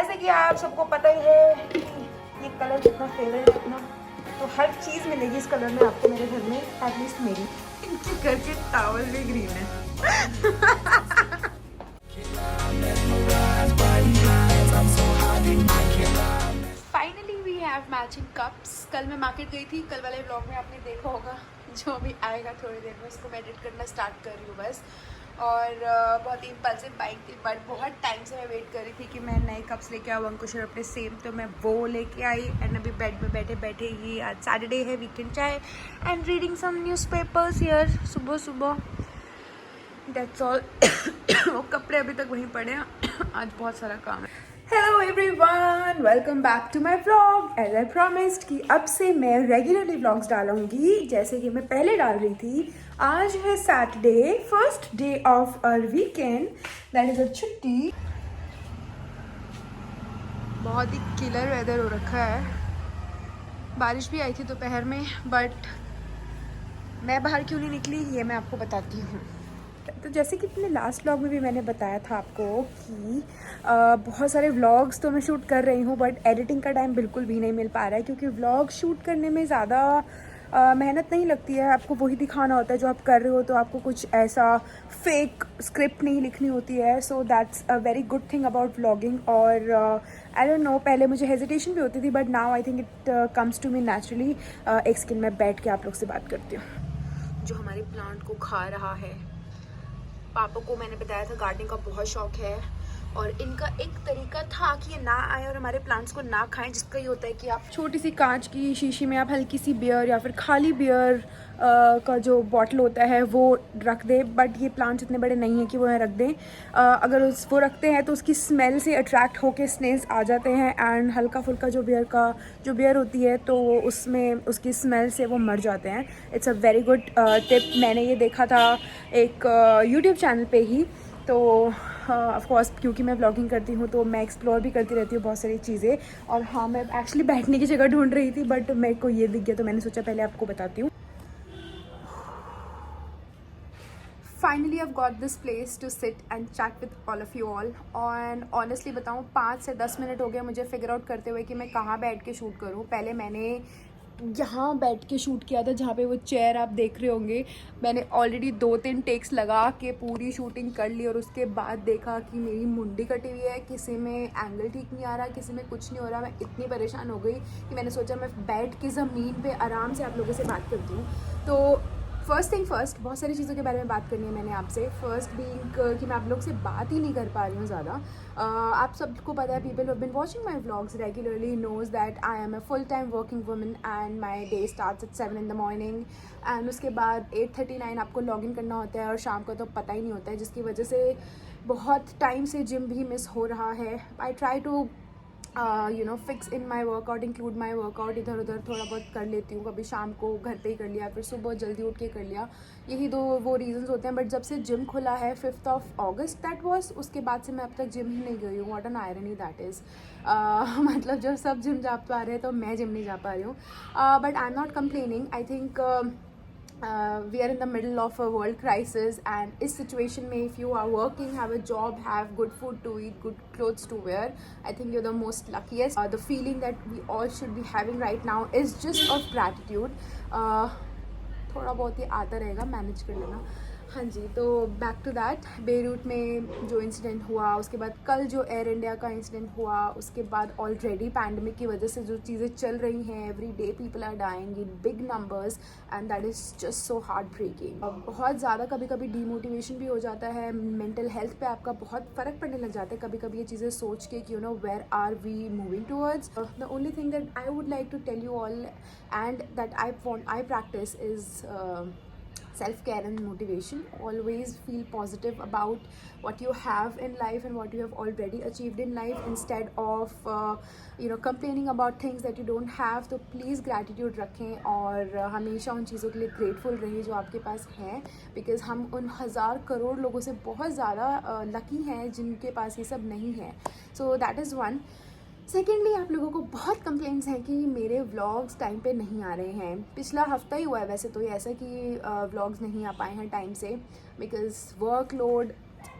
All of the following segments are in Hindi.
जैसे कि आप सबको पता ही है कि ये कलर कितना फेवरेट है अपना, तो हर चीज़ मिलेगी इस कलर में आपको मेरे घर में, एटलीस्ट मेरी। इनके घर के टावल भी ग्रीन है। Finally we have matching cups. कल मैं मार्केट गई थी, कल वाले व्लॉग में आपने देखा होगा, जो अभी आएगा थोड़ी देर में, उसको मैं एडिट करना स्टार्ट कर रही हूँ बस। और बहुत ही इम्पल्सिव बाइक थी, बट बहुत टाइम से मैं वेट कर रही थी कि मैं नए कप्स लेके आऊँ अंकुश और अपने सेम, तो मैं वो लेके आई। एंड अभी बेड में बैठे बैठे ही, आज सैटरडे है, weekend chai and reading some newspapers here सुबह सुबह, दैट्स ऑल। वो कपड़े अभी तक वहीं पड़े हैं, आज बहुत सारा काम है। Hello everyone, welcome back to my vlog. As I promised कि अब से मैं रेगुलरली व्लॉग्स डालूंगी, जैसे कि मैं पहले डाल रही थी। आज है Saturday, first day of our weekend, that is a छुट्टी। बहुत ही किलर वेदर हो रखा है, बारिश भी आई थी दोपहर में, बट मैं बाहर क्यों नहीं निकली ये मैं आपको बताती हूँ। तो जैसे कि अपने लास्ट व्लॉग में भी मैंने बताया था आपको कि बहुत सारे व्लॉग्स तो मैं शूट कर रही हूँ, बट एडिटिंग का टाइम बिल्कुल भी नहीं मिल पा रहा है, क्योंकि व्लॉग शूट करने में ज़्यादा मेहनत नहीं लगती है। आपको वही दिखाना होता है जो आप कर रहे हो, तो आपको कुछ ऐसा फेक स्क्रिप्ट नहीं लिखनी होती है। So that's a very good thing about vlogging. और आई डोंट नो, पहले मुझे हेजिटेशन भी होती थी, but now I think it comes to me naturally. एक सेकंड में बैठ के आप लोग से बात करती हूँ। जो हमारे प्लांट को खा रहा है, पापा को मैंने बताया था गार्डनिंग का बहुत शौक है, और इनका एक तरीका था कि ये ना आए और हमारे प्लांट्स को ना खाएं, जिसका ये होता है कि आप छोटी सी कांच की शीशी में आप हल्की सी बियर या फिर खाली बियर का जो बॉटल होता है वो रख दें। बट ये प्लांट्स इतने बड़े नहीं हैं कि वो यहाँ रख दें। अगर वो रखते हैं तो उसकी स्मेल से अट्रैक्ट होके स्नेल्स आ जाते हैं, एंड हल्का फुल्का जो बियर होती है तो उसमें उसकी स्मेल से वो मर जाते हैं। It's a very good tip. मैंने ये देखा था एक यूट्यूब चैनल पे ही। तो ऑफ कोर्स क्योंकि मैं व्लॉगिंग करती हूँ तो मैं एक्सप्लोर भी करती रहती हूँ बहुत सारी चीज़ें। और हाँ, मैं एक्चुअली बैठने की जगह ढूंढ रही थी, बट मेरे को ये दिख गया, तो मैंने सोचा पहले आपको बताती हूँ। Finally I've got this place to sit and chat with all of you all. और ऑनेस्टली बताऊँ, 5 से 10 मिनट हो गए मुझे फिगर आउट करते हुए कि मैं कहाँ बैठ के शूट करूँ। पहले मैंने यहाँ बैठ के शूट किया था, जहाँ पे वो चेयर आप देख रहे होंगे। मैंने ऑलरेडी 2-3 टेक्स लगा के पूरी शूटिंग कर ली, और उसके बाद देखा कि मेरी मुंडी कटी हुई है, किसी में एंगल ठीक नहीं आ रहा, किसी में कुछ नहीं हो रहा। मैं इतनी परेशान हो गई कि मैंने सोचा मैं बैठ के ज़मीन पे आराम से आप लोगों से बात करती हूँ। तो फर्स्ट थिंग फर्स्ट, बहुत सारी चीज़ों के बारे में बात करनी है मैंने आपसे। फर्स्ट बीइंग कि मैं आप लोग से बात ही नहीं कर पा रही हूँ ज़्यादा। आप सबको पता है, people who have been watching my vlogs regularly knows that I am a full time working woman, and my day starts at 7 in the morning, and उसके बाद 8:39 आपको लॉग इन करना होता है, और शाम को तो पता ही नहीं होता है, जिसकी वजह से बहुत टाइम से जिम भी मिस हो रहा है। I try to fix in my workout, include my workout, इधर उधर थोड़ा बहुत कर लेती हूँ, कभी शाम को घर पे ही कर लिया, फिर सुबह जल्दी उठ के कर लिया। यही दो वो रीजंस होते हैं। बट जब से जिम खुला है 5th of August that was, उसके बाद से मैं अब तक जिम ही नहीं गई हूँ। What an irony that is. मतलब जब सब जिम जा पा रहे हैं तो मैं जिम नहीं जा पा रही हूँ। But I am not complaining. I think we are in the middle of a world crisis, and इस situation में if you are working, have a job, have good food to eat, good clothes to wear, I think you're the most luckiest. The feeling that we all should be having right now is just of gratitude. थोड़ा बहुत ही आता रहेगा, मैनेज कर लेना। हाँ जी, तो बैक टू दैट, बेरूट में जो इंसिडेंट हुआ, उसके बाद कल जो एयर इंडिया का इंसिडेंट हुआ, उसके बाद ऑलरेडी पैंडमिक की वजह से जो चीज़ें चल रही हैं, every day people are dying in big numbers, and that is just so heart breaking. बहुत ज़्यादा कभी कभी डीमोटिवेशन भी हो जाता है, मेंटल हेल्थ पे आपका बहुत फ़र्क पड़ने लग जाता है कभी कभी ये चीज़ें सोच के कि where are we moving towards. The only thing that I would like to tell you all and that I practice is self-care and motivation. Always feel positive about what you have in life and what you have already achieved in life, instead of complaining about things that you don't have. तो please gratitude रखें, और हमेशा उन चीज़ों के लिए grateful रहें जो आपके पास हैं, because हम उन 1000 करोड़ लोगों से बहुत ज़्यादा लकी हैं जिनके पास ये सब नहीं है। So that is one. Secondly, आप लोगों को बहुत कंप्लेंट्स हैं कि मेरे व्लॉग्स टाइम पे नहीं आ रहे हैं। पिछला हफ्ता ही हुआ है वैसे तो ये ऐसा कि व्लॉग्स नहीं आ पाए हैं टाइम से, बिकॉज़ वर्कलोड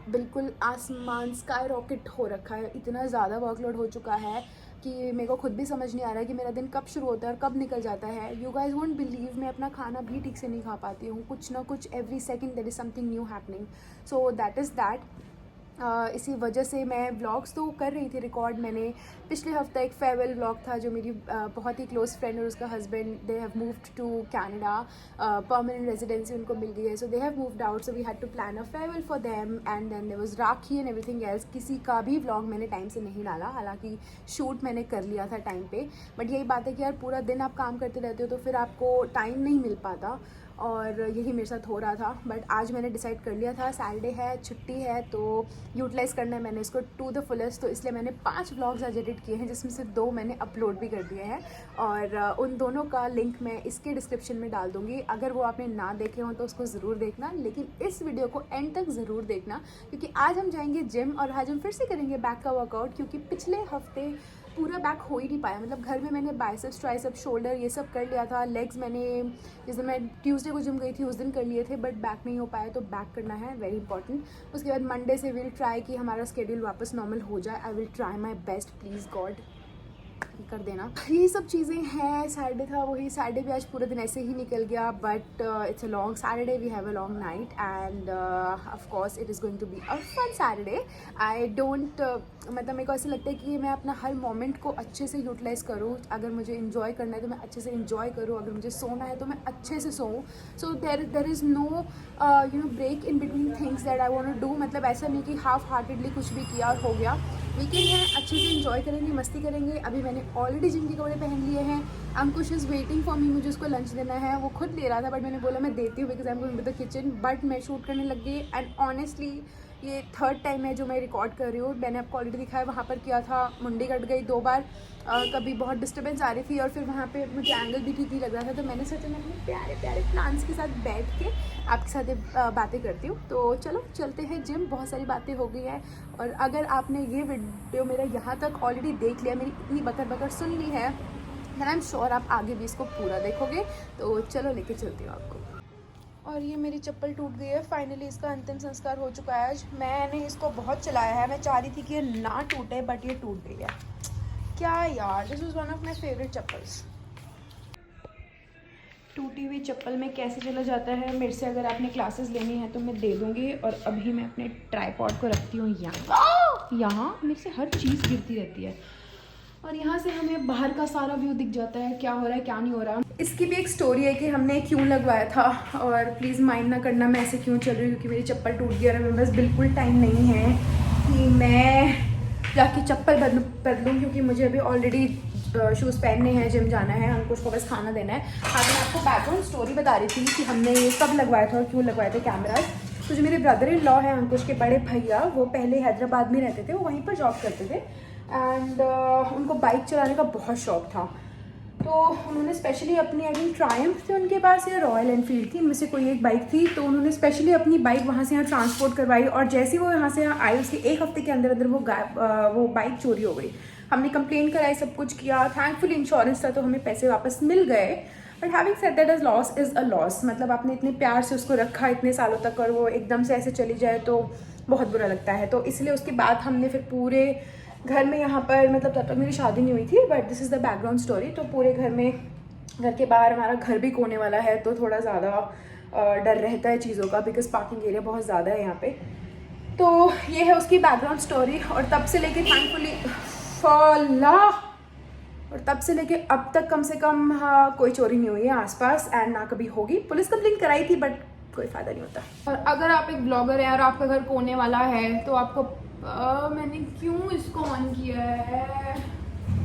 बिल्कुल आसमान स्काई रॉकेट हो रखा है, इतना ज़्यादा वर्कलोड हो चुका है कि मेरे को खुद भी समझ नहीं आ रहा है कि मेरा दिन कब शुरू होता है और कब निकल जाता है। यू गाइज वोंट बिलीव, मैं अपना खाना भी ठीक से नहीं खा पाती हूँ, कुछ ना कुछ every second there is something new happening. So that is that. इसी वजह से मैं व्लॉग्स तो कर रही थी रिकॉर्ड। मैंने पिछले हफ्ते एक फेयरवेल व्लॉग था, जो मेरी बहुत ही क्लोज फ्रेंड और उसका husband, they have moved to Canada, permanent residency उनको मिल गई है, so they have moved out, so we had to plan a farewell for them and then there was Rakhi and everything else. किसी का भी व्लॉग मैंने टाइम से नहीं डाला, हालांकि शूट मैंने कर लिया था टाइम पे, बट यही बात है कि यार पूरा दिन आप काम करते रहते हो तो फिर आपको टाइम नहीं मिल पाता, और यही मेरे साथ हो रहा था। बट आज मैंने डिसाइड कर लिया था, सैटरडे है, छुट्टी है, तो यूटिलाइज़ करना है मैंने इसको टू द फुलेस्ट। तो इसलिए मैंने 5 व्लॉग्स आज एडिट किए हैं, जिसमें से 2 मैंने अपलोड भी कर दिए हैं, और उन दोनों का लिंक मैं इसके डिस्क्रिप्शन में डाल दूँगी। अगर वो आपने ना देखे हों तो उसको ज़रूर देखना, लेकिन इस वीडियो को एंड तक ज़रूर देखना, क्योंकि आज हम जाएंगे जिम और आज हम फिर से करेंगे बैक का वर्कआउट, क्योंकि पिछले हफ्ते पूरा बैक हो ही नहीं पाया। मतलब घर में मैंने बाइसेप्स, ट्राइसेप्स, शोल्डर ये सब कर लिया था। लेग्स मैंने जिस दिन मैं ट्यूसडे को जिम गई थी उस दिन कर लिए थे, बट बैक नहीं हो पाया, तो बैक करना है, वेरी इंपॉर्टेंट। उसके बाद मंडे से विल ट्राई कि हमारा स्केड्यूल वापस नॉर्मल हो जाए। I will try my best, please God कर देना। यही सब चीज़ें हैं। सैटरडे था, वही सैटरडे भी आज पूरा दिन ऐसे ही निकल गया, but it's a long Saturday, we have a long night and of course it is going to be a fun Saturday. I don't मतलब मेरे को ऐसा लगता है कि मैं अपना हर मोमेंट को अच्छे से यूटिलाइज़ करूँ। अगर मुझे इन्जॉय करना है तो मैं अच्छे से इन्जॉय करूँ, अगर मुझे सोना है तो मैं अच्छे से सोऊँ। So there is no you know break in between things that I want to do. मतलब ऐसा नहीं कि हाफ हार्टेडली कुछ भी किया और हो गया। वीकेंड है, अच्छे से इन्जॉय करेंगे, मस्ती करेंगे। अभी मैंने ऑलरेडी जिम के कपड़े पहन लिए हैं। अंकुश इज़ वेटिंग फॉर मी, मुझे उसको लंच देना है। वो खुद ले रहा था, बट मैंने बोला मैं देती हूँ because I am going to the kitchen, but मैं शूट करने लग गई। एंड ऑनेस्टली ये 3rd टाइम है जो मैं रिकॉर्ड कर रही हूँ। मैंने आपको ऑलरेडी दिखाया, वहाँ पर किया था, मुंडी कट गई 2 बार, कभी बहुत डिस्टर्बेंस आ रही थी और फिर वहाँ पे मुझे एंगल भी ठीक नहीं लग रहा था। तो मैंने सोचा मैं अपने प्यारे प्यारे प्लान्स के साथ बैठ के आपके साथ बातें करती हूँ। तो चलो चलते हैं जिम, बहुत सारी बातें हो गई है। और अगर आपने ये वीडियो मेरा यहाँ तक ऑलरेडी देख लिया, मेरी इतनी बकर बकर सुन ली है, देन आई एम श्योर आप आगे भी इसको पूरा देखोगे। तो चलो लेके चलती हूँ आपको। और ये मेरी चप्पल टूट गई है, फाइनली इसका अंतिम संस्कार हो चुका है आज। मैंने इसको बहुत चलाया है, मैं चाह रही थी कि ये ना टूटे, बट ये टूट गई है। क्या यार, this is one of my favourite chappals. टूटी हुई चप्पल में कैसे चला जाता है। मेरे से अगर आपने क्लासेस लेनी है तो मैं दे दूँगी। और अभी मैं अपने ट्राईपॉड को रखती हूँ यहाँ मेरे से हर चीज़ गिरती रहती है, और यहाँ से हमें बाहर का सारा व्यू दिख जाता है, क्या हो रहा है क्या नहीं हो रहा। इसकी भी एक स्टोरी है कि हमने क्यों लगवाया था, और प्लीज़ माइंड ना करना मैं ऐसे क्यों चल रही हूँ, क्योंकि मेरी चप्पल टूट गई और मेरे पास बिल्कुल टाइम नहीं है कि मैं जाके चप्पल बदलूँ, क्योंकि मुझे अभी ऑलरेडी शूज़ पहनने हैं, जिम जाना है, अंकुश को बस खाना देना है। हाँ, मैं आपको बैकग्राउंड स्टोरी बता रही थी कि हमने ये कब लगवाया था और क्यों लगवाए थे कैमराज। तो जो मेरे ब्रदर इन लॉ हैं, अंकुश के बड़े भैया, वो पहले हैदराबाद में रहते थे, वो वहीं पर जॉब करते थे, एंड उनको बाइक चलाने का बहुत शौक था। तो उन्होंने स्पेशली अपनी, आई थिंक ट्रायम्फ थी उनके पास या रॉयल एनफील्ड थी, इनमें से कोई एक बाइक थी, तो उन्होंने स्पेशली अपनी बाइक वहाँ से यहाँ ट्रांसपोर्ट करवाई। और जैसे वो यहाँ से यहाँ आई, उसके 1 हफ्ते के अंदर अंदर वो बाइक चोरी हो गई। हमने कंप्लेन कराई, सब कुछ किया, थैंकफुली इंश्योरेंस था तो हमें पैसे वापस मिल गए। But having said that is loss is a loss. मतलब आपने इतने प्यार से उसको रखा इतने सालों तक और वो एकदम से ऐसे चली जाए तो बहुत बुरा लगता है। तो इसलिए उसके बाद हमने फिर पूरे घर में यहाँ पर, मतलब तब तक मेरी शादी नहीं हुई थी, but this is the background story. तो पूरे घर में, घर के बाहर हमारा घर भी कोने वाला है, तो थोड़ा ज़्यादा डर रहता है चीज़ों का, बिकॉज पार्किंग एरिया बहुत ज़्यादा है यहाँ पे। तो ये है उसकी बैकग्राउंड स्टोरी। और तब से लेके थैंकफुली और तब से लेके अब तक कम से कम कोई चोरी नहीं हुई है आसपास, एंड ना कभी होगी। पुलिस कंप्लेंट कराई थी, बट कोई फ़ायदा नहीं होता। और अगर आप एक ब्लॉगर हैं और आपका घर कोने वाला है तो आपको मैंने क्यों इसको ऑन किया है,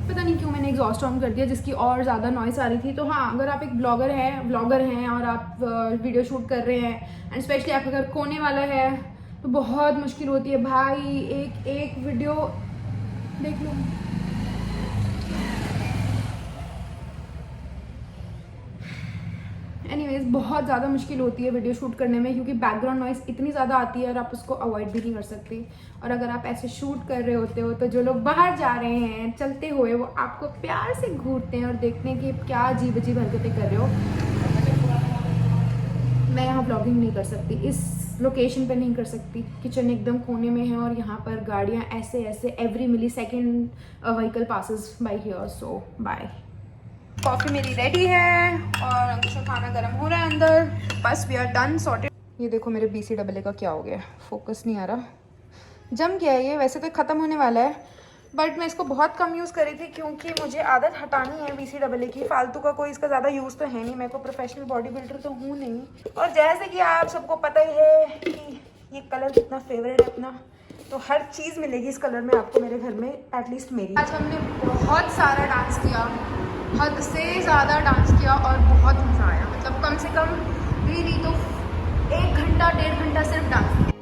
पता नहीं क्यों मैंने एग्जॉस्ट ऑन कर दिया, जिसकी और ज़्यादा नॉइस आ रही थी। तो हाँ, अगर आप एक ब्लॉगर हैं और आप वीडियो शूट कर रहे हैं, एंड स्पेशली आपका घर कोने वाला है, तो बहुत मुश्किल होती है भाई। एक वीडियो देख लो, एनीवेज बहुत ज़्यादा मुश्किल होती है वीडियो शूट करने में, क्योंकि बैकग्राउंड नॉइस इतनी ज़्यादा आती है और आप उसको अवॉइड भी नहीं कर सकते। और अगर आप ऐसे शूट कर रहे होते हो तो जो लोग बाहर जा रहे हैं चलते हुए, वो आपको प्यार से घूरते हैं और देखते हैं कि क्या अजीब अजीब हरकतें कर रहे हो। मैं यहाँ ब्लॉगिंग नहीं कर सकती, इस लोकेशन पे नहीं कर सकती, किचन एकदम कोने में है और यहाँ पर गाड़ियाँ ऐसे ऐसे every millisecond vehicle passes by here, so bye. Coffee मेरी रेडी है और अंकुश का खाना गर्म हो रहा है अंदर। बस वी आर डन सॉर्टेड। ये देखो मेरे BCAA का क्या हो गया, फोकस नहीं आ रहा, जम गया है ये। वैसे तो ख़त्म होने वाला है बट मैं इसको बहुत कम यूज़ करी थी क्योंकि मुझे आदत हटानी है BCAA की। फालतू का कोई इसका ज़्यादा यूज़ तो है नहीं, मैं को प्रोफेशनल बॉडी बिल्डर तो हूँ नहीं। और जैसे कि आप सबको पता ही है कि ये कलर कितना फेवरेट है अपना, तो हर चीज़ मिलेगी इस कलर में आपको मेरे घर में, एटलीस्ट मेरी। आज हमने बहुत सारा डांस किया, हद से ज़्यादा डांस किया और बहुत मज़ा आया। मतलब कम से कम नहीं तो 1 घंटा 1.5 घंटा सिर्फ डांस किया।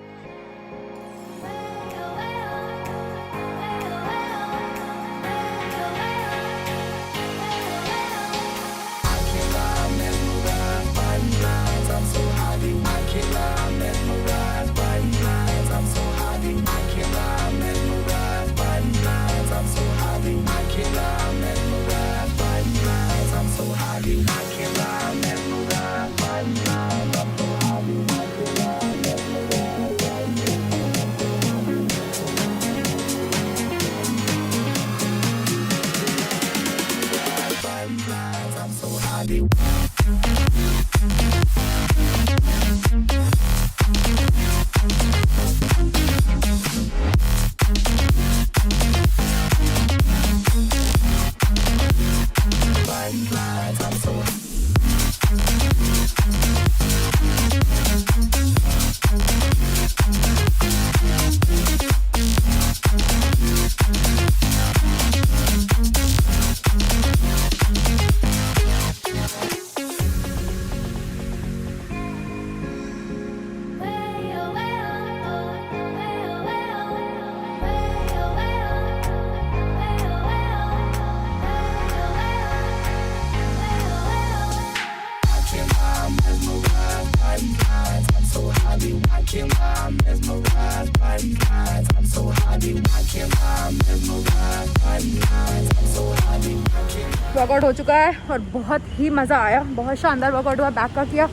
वर्कआउट हो चुका है और बहुत ही मज़ा आया, बहुत शानदार वर्कआउट हुआ, बैक का किया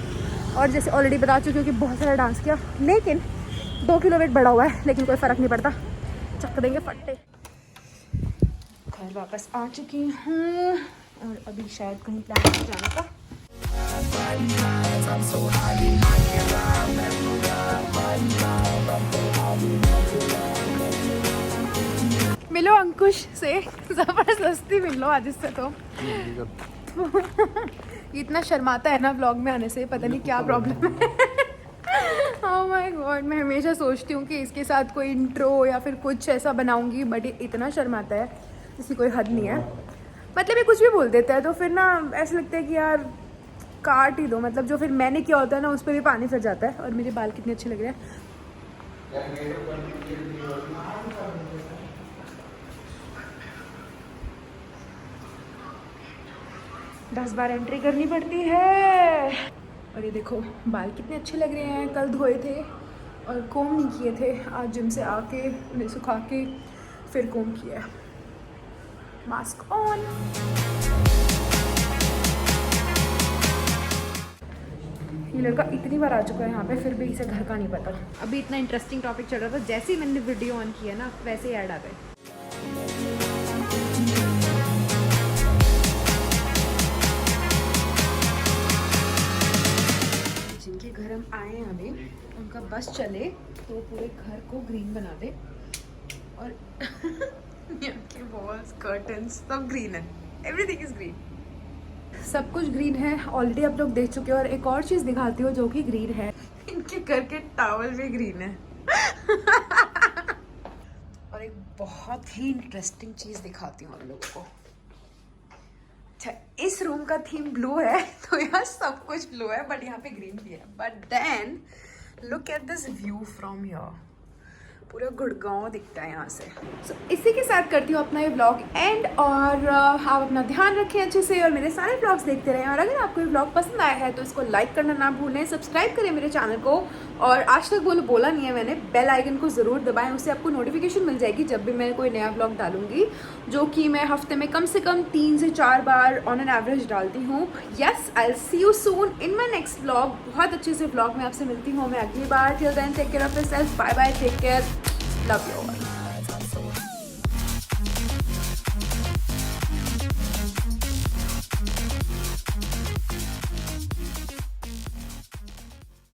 और जैसे ऑलरेडी बता चुकी हूँ कि बहुत सारा डांस किया, लेकिन 2 किलो वेट बढ़ा हुआ है, लेकिन कोई फ़र्क नहीं पड़ता, चक देंगे फट्टे। घर वापस आ चुकी हूँ और अभी शायद कहीं प्लान है जाने का। मिलो अंकुश से, जबरदस्ती मिलो आज इससे तो। इतना शर्माता है ना व्लॉग में आने से, पता नहीं क्या प्रॉब्लम है। ओह माय गॉड, मैं हमेशा सोचती हूँ कि इसके साथ कोई इंट्रो या फिर कुछ ऐसा बनाऊंगी, बट ये इतना शर्माता है, इसकी कोई हद नहीं है। मतलब ये कुछ भी बोल देता है तो फिर ना ऐसा लगता है कि यार काट ही दो, मतलब जो फिर मैंने किया होता है ना उस पर भी पानी फिर जाता है। और मेरे बाल कितने अच्छे लग रहे हैं। 10 बार एंट्री करनी पड़ती है। और ये देखो बाल कितने अच्छे लग रहे हैं, कल धोए थे और कोम नहीं किए थे, आज जिम से आके उन्हें सुखा के फिर कोम किया है। Mask on. ये लड़का इतनी बार आ चुका है यहाँ पे, फिर भी इसे घर का नहीं पता। अभी इतना इंटरेस्टिंग टॉपिक चल रहा था, जैसे ही मैंने वीडियो ऑन किया ना वैसे ही ऐड आ गए। जिनके घर हम आए हैं अभी, उनका बस चले तो पूरे घर को ग्रीन बना दे। और यहाँ के वॉल्स, कर्टन्स सब ग्रीन है, एवरीथिंग इज ग्रीन, सब कुछ ग्रीन है। ऑलरेडी आप लोग देख चुके हो। और एक और चीज़ दिखाती हूँ जो कि ग्रीन है, इनके घर के टॉवल भी ग्रीन है। और एक बहुत ही इंटरेस्टिंग चीज़ दिखाती हूँ आप लोगों को। अच्छा, इस रूम का थीम ब्लू है तो यहाँ सब कुछ ब्लू है, बट यहाँ पे ग्रीन भी है। But then look at this view from here, पूरा गुड़गांव दिखता है यहाँ से। So, इसी के साथ करती हूँ अपना ये व्लॉग एंड। और आप अपना ध्यान रखें अच्छे से और मेरे सारे व्लॉग्स देखते रहें। और अगर आपको ये व्लॉग पसंद आया है तो इसको लाइक करना ना भूलें, सब्सक्राइब करें मेरे चैनल को। और आज तक बोला नहीं है मैंने, बेल आइकन को ज़रूर दबाएं, उससे आपको नोटिफिकेशन मिल जाएगी जब भी मैं कोई नया व्लॉग डालूंगी। जो कि मैं हफ्ते में कम से कम 3 से 4 बार ऑन एन एवरेज डालती हूँ. Yes, I will see you soon in my next vlog. बहुत अच्छे से व्लॉग में आपसे मिलती हूँ मैं अगली बार. Till then take care of yourself. Bye bye, take care, love you all.